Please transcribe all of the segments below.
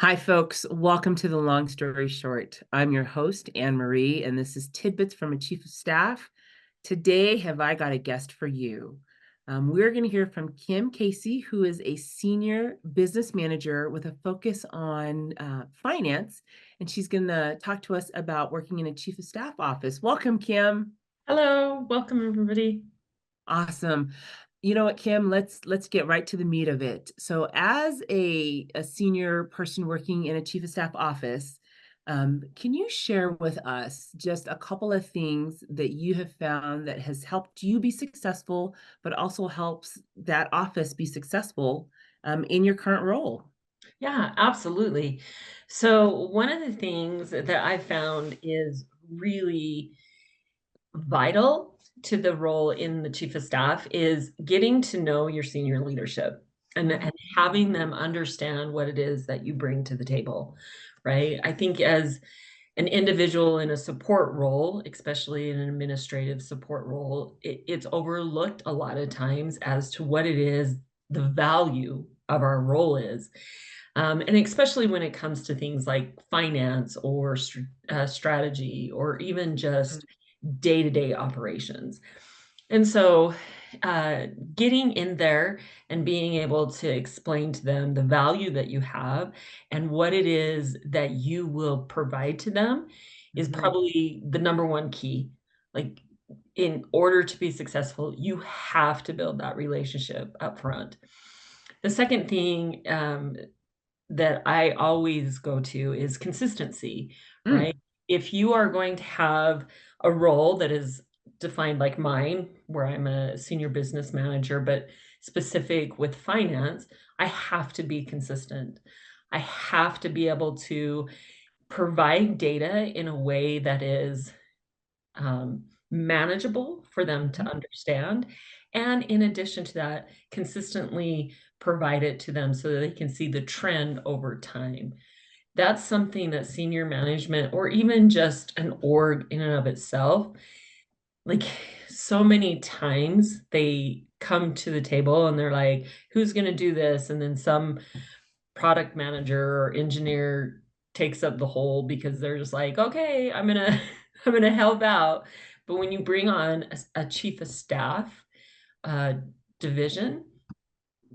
Hi, folks. Welcome to the Long Story Short. I'm your host, Anne Marie, and this is Tidbits from a Chief of Staff. Today, have I got a guest for you? We're going to hear from Kim Casey, who is a senior business manager with a focus on finance, and she's going to talk to us about working in a Chief of Staff office. Welcome, Kim. Hello, welcome everybody. Awesome. You know what, Kim, let's get right to the meat of it. So as a senior person working in a chief of staff office, can you share with us just a couple of things that you have found that has helped you be successful, but also helps that office be successful in your current role? Yeah, absolutely. So one of the things that I found is really vital to the role in the chief of staff is getting to know your senior leadership and having them understand what it is that you bring to the table, right? I think as an individual in a support role, especially in an administrative support role, it's overlooked a lot of times as to what it is the value of our role is. And especially when it comes to things like finance or strategy or even just day-to-day operations. And so uh, getting in there and being able to explain to them the value that you have and what it is that you will provide to them is Mhm. probably the number one key. Like, in order to be successful, you have to build that relationship up front. The second thing that I always go to is consistency, right? Mm, If you are going to have a role that is defined like mine, where I'm a senior business manager, but specific with finance, I have to be consistent. I have to be able to provide data in a way that is manageable for them to mhm, understand. And in addition to that, consistently provide it to them so that they can see the trend over time. That's something that senior management or even just an org in and of itself, like so many times they come to the table and they're like, who's going to do this? And then some product manager or engineer takes up the whole because they're just like, okay, I'm gonna I'm gonna help out. But when you bring on a chief of staff uh, division,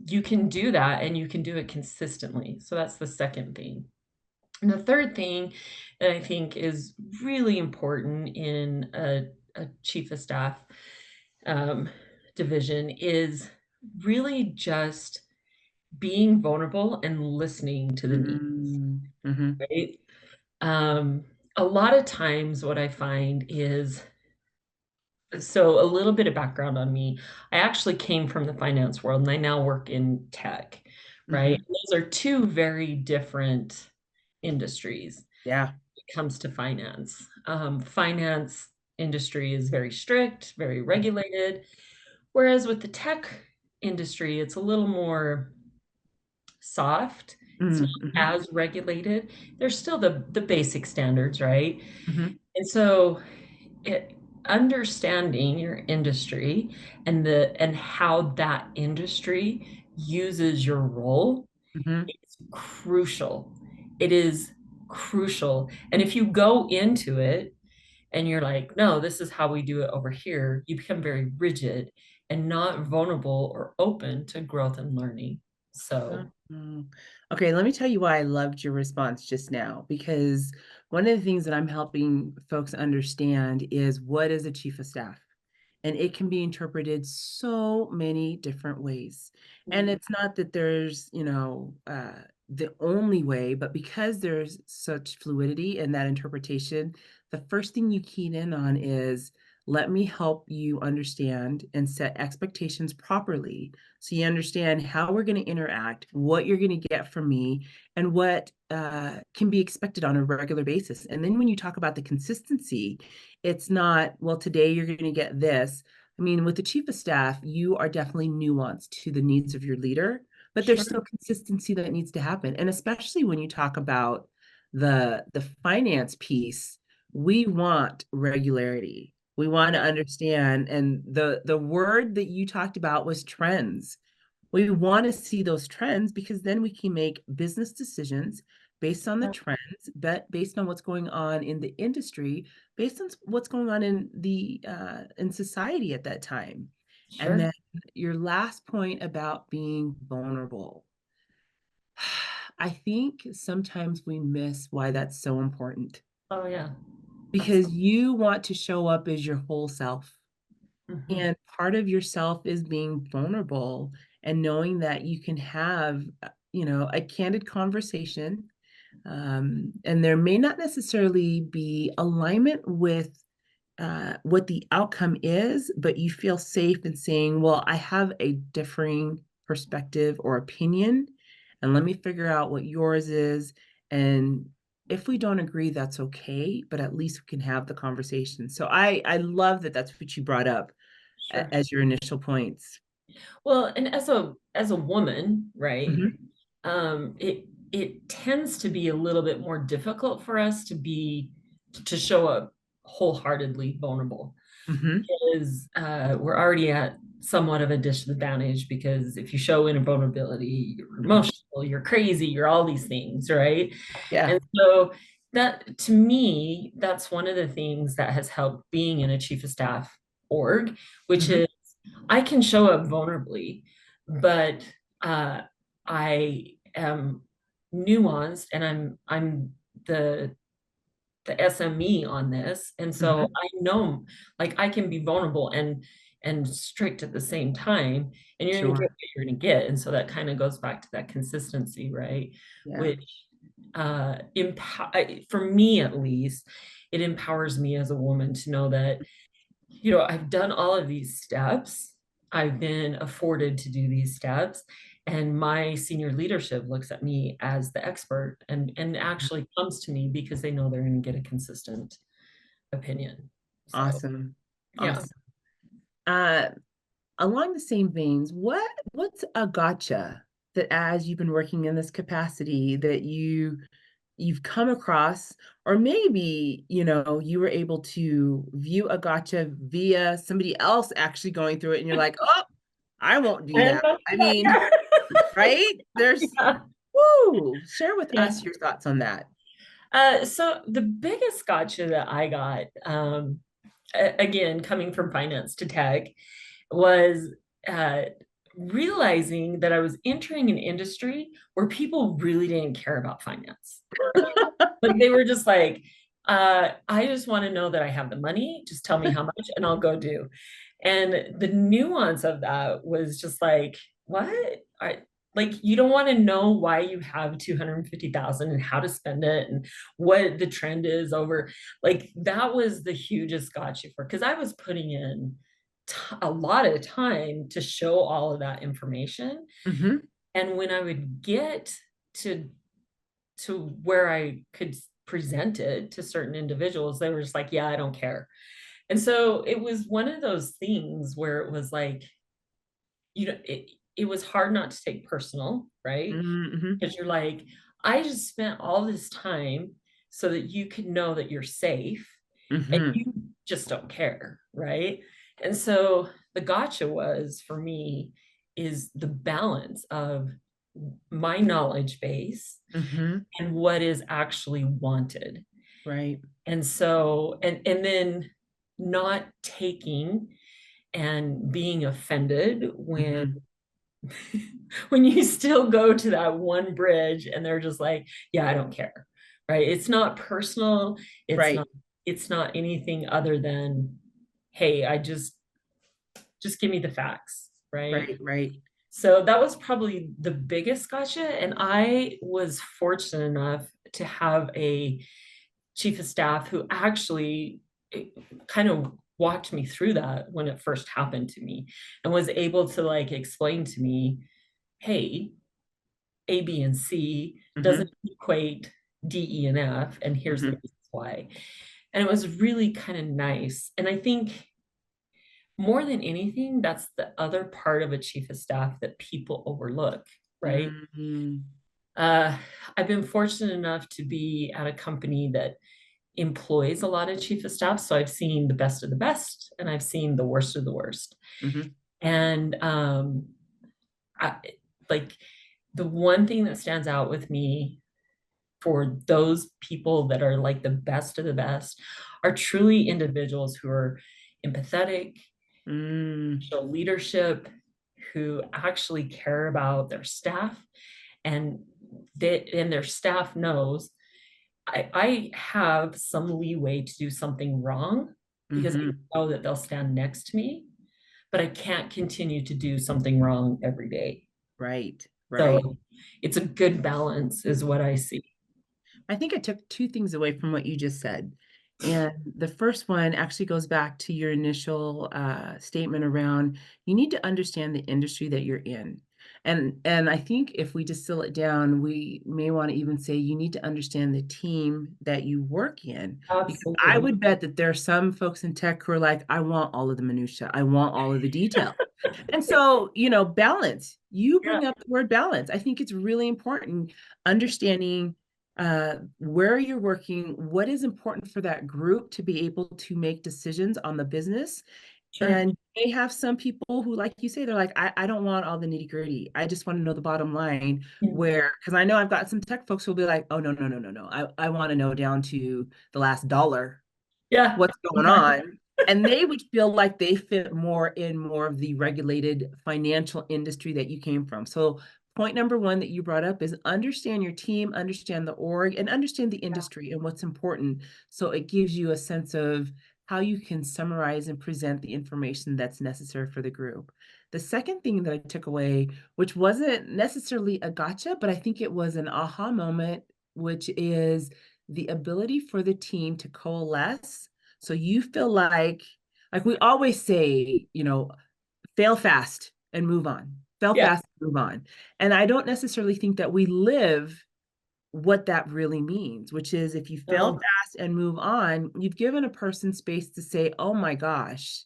you can do that and you can do it consistently. So that's the second thing. And the third thing that I think is really important in a chief of staff um, division is really just being vulnerable and listening to the needs, mm, mhm, right? Um, a lot of times, what I find is so a little bit of background on me. I actually came from the finance world and I now work in tech, right? mhm. Those are two very different industries when Yeah. it comes to finance. Finance industry is very strict, very regulated, whereas with the tech industry, it's a little more soft. It's Mm, not mhm, as regulated. There's still the basic standards, right? mhm, And so it understanding your industry and how that industry uses your role mhm. is crucial. It is crucial. And if you go into it and you're like, no, this is how we do it over here, you become very rigid and not vulnerable or open to growth and learning. So Mhm. Okay, let me tell you why I loved your response just now, because one of the things that I'm helping folks understand is what is a chief of staff? And it can be interpreted so many different ways. And mm, it's not that there's, the only way, but because there's such fluidity in that interpretation, the first thing you key in on is let me help you understand and set expectations properly so you understand how we're going to interact, what you're going to get from me, and what can be expected on a regular basis. And then when you talk about the consistency, it's not, well, today you're going to get this. I mean, with the chief of staff, you are definitely nuanced to the needs of your leader, but there's sure. still consistency that needs to happen. And especially when you talk about the finance piece, we want regularity. We want to understand, and the word that you talked about was trends. We want to see those trends because then we can make business decisions based on the Yeah, trends, but based on what's going on in the industry, based on what's going on in the in society at that time. And sure. then your last point about being vulnerable. I think sometimes we miss why that's so important Oh yeah, because absolutely. you want to show up as your whole self. Hmm. And part of yourself is being vulnerable and knowing that you can have, a candid conversation. And there may not necessarily be alignment with what the outcome is, but you feel safe in saying, well, I have a differing perspective or opinion, and let me figure out what yours is. And if we don't agree, that's okay, but at least we can have the conversation. So I love that that's what you brought up Sure. as your initial points. Well, and as a woman, right? Hmm. It tends to be a little bit more difficult for us to show up wholeheartedly vulnerable Hmm. because we're already at somewhat of a disadvantage because if you show in a vulnerability, you're Hmm. emotional, you're crazy, you're all these things, right? Yeah. And so that to me, that's one of the things that has helped being in a chief of staff org, which Hmm. is I can show up vulnerably, but uh, I am nuanced and I'm the the SME on this. And so Hmm. I know like I can be vulnerable and strict at the same time, and you're gonna get Sure. what you're gonna get. And so that kind of goes back to that consistency, right? Yeah. Which for me at least, it empowers me as a woman to know that I've done all of these steps. I've been afforded to do these steps. And my senior leadership looks at me as the expert and actually comes to me because they know they're going to get a consistent opinion. So, Awesome. yeah. Awesome. Uh, Along the same veins, what's a gotcha that as you've been working in this capacity that you've come across, or maybe, you were able to view a gotcha via somebody else actually going through it, and you're like, oh, I won't do And that. I mean, yeah. right? There's, Yeah. share with Yeah. us your thoughts on that. So the biggest gotcha that I got, again, coming from finance to tech, was uh, realizing that I was entering an industry where people really didn't care about finance. Like they were just like, I just want to know that I have the money. Just tell me how much and I'll go do. And the nuance of that was just like, what? Like you don't want to know why you have 250,000 and how to spend it and what the trend is over. Like that was the hugest gotcha for because I was putting in a lot of time to show all of that information. Hmm. And when I would get to where I could present it to certain individuals, they were just like, yeah, I don't care. And so it was one of those things where it was like, it was hard not to take personal, right? Hmm. Because you're like, I just spent all this time so that you could know that you're safe and Hmm. you just don't care, right? And so the gotcha was for me is the balance of my knowledge base Hmm. and what is actually wanted. Right. And so, and then not taking and being offended when Hmm. when you still go to that one bridge and they're just like, yeah, I don't care. Right? It's not personal. It's Right. not it's not anything other than, hey, just give me the facts, right? Right. Right. So that was probably the biggest gotcha. And I was fortunate enough to have a chief of staff who actually kind of walked me through that when it first happened to me and was able to like explain to me, hey, A, B, and C doesn't Hmm. equate D, E, and F, and here's the Hmm. reasons why. And it was really kind of nice. And I think more than anything, that's the other part of a chief of staff that people overlook, right? Hmm. Uh, I've been fortunate enough to be at a company that employs a lot of chief of staff. So I've seen the best of the best and I've seen the worst of the worst. Hmm. And I, like the one thing that stands out with me for those people that are like the best of the best are truly individuals who are empathetic, Mm, show leadership, who actually care about their staff, and their staff knows I have some leeway to do something wrong because I mhm. know that they'll stand next to me, but I can't continue to do something wrong every day. Right, right. So it's a good balance, is what I see. I think I took two things away from what you just said. And the first one actually goes back to your initial statement around you need to understand the industry that you're in. And I think if we distill it down, we may want to even say you need to understand the team that you work in. Because I Absolutely. would bet that there are some folks in tech who are like, I want all of the minutia, I want all of the detail. And so, balance. You Yeah. bring up the word balance. I think it's really important understanding where you're working, what is important for that group to be able to make decisions on the business. Sure. And they have some people who, like you say, they're like, I don't want all the nitty gritty. I just want to know the bottom line. Yeah. Where, because I know I've got some tech folks who will be like, oh, no, no, no, no, no. I want to know down to the last dollar Yeah. what's going on. And they would feel like they fit more in more of the regulated financial industry that you came from. So, point number one that you brought up is understand your team, understand the org, and understand the industry and what's important. So, it gives you a sense of how you can summarize and present the information that's necessary for the group. The second thing that I took away, which wasn't necessarily a gotcha, but I think it was an aha moment, which is the ability for the team to coalesce. So you feel like we always say, fail fast and move on, fail Yeah. fast and move on. And I don't necessarily think that we live what that really means, which is if you fail No. fast and move on, you've given a person space to say, oh my gosh,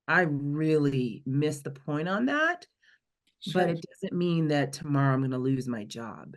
I really missed the point on that. But Sure. it doesn't mean that tomorrow I'm going to lose my job.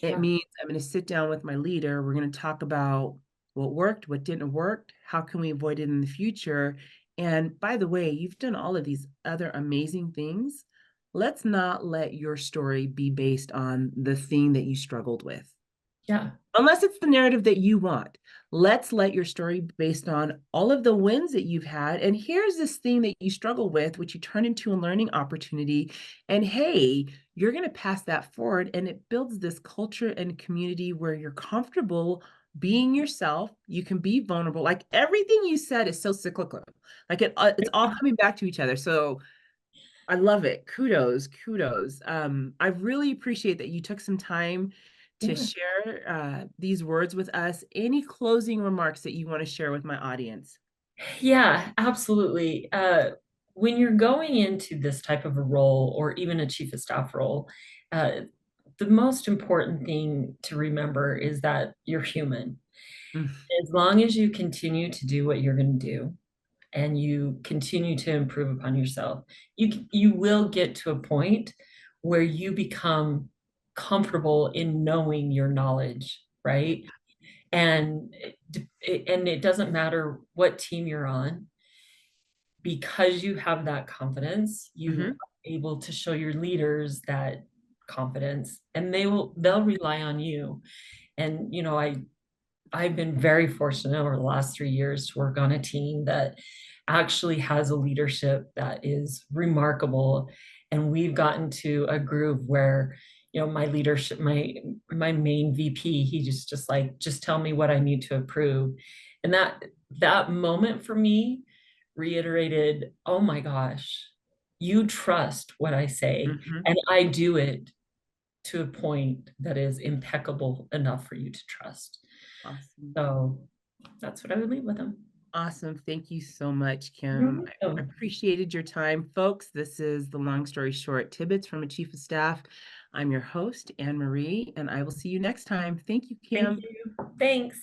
It Yeah. means I'm going to sit down with my leader. We're going to talk about what worked, what didn't work, how can we avoid it in the future. And by the way, you've done all of these other amazing things. Let's not let your story be based on the thing that you struggled with. Yeah. Unless it's the narrative that you want. Let's let your story be based on all of the wins that you've had. And here's this thing that you struggle with, which you turn into a learning opportunity. And hey, you're going to pass that forward. And it builds this culture and community where you're comfortable being yourself. You can be vulnerable. Like everything you said is so cyclical. Like it's all coming back to each other. So I love it. Kudos, kudos. I really appreciate that you took some time to Yeah. share these words with us. Any closing remarks that you want to share with my audience? Yeah, absolutely. When you're going into this type of a role or even a chief of staff role, uh, the most important thing to remember is that you're human. Mm, As long as you continue to do what you're going to do and you continue to improve upon yourself, you will get to a point where you become comfortable in knowing your knowledge, right? And it doesn't matter what team you're on, because you have that confidence, you mhm. are able to show your leaders that confidence, and they'll rely on you. And I've been very fortunate over the last 3 years to work on a team that actually has a leadership that is remarkable. And we've gotten to a groove where, my leadership, my main VP, he just like, just tell me what I need to approve. And that moment for me reiterated, oh my gosh, you trust what I say, Mhm. and I do it to a point that is impeccable enough for you to trust. Awesome. So that's what I would leave with them. Awesome. Thank you so much, You're Kim. I welcome. appreciated your time. Folks, this is the long story short tidbits from a chief of staff. I'm your host, Anne Marie, and I will see you next time. Thank you, Thank Kim. you. Thanks.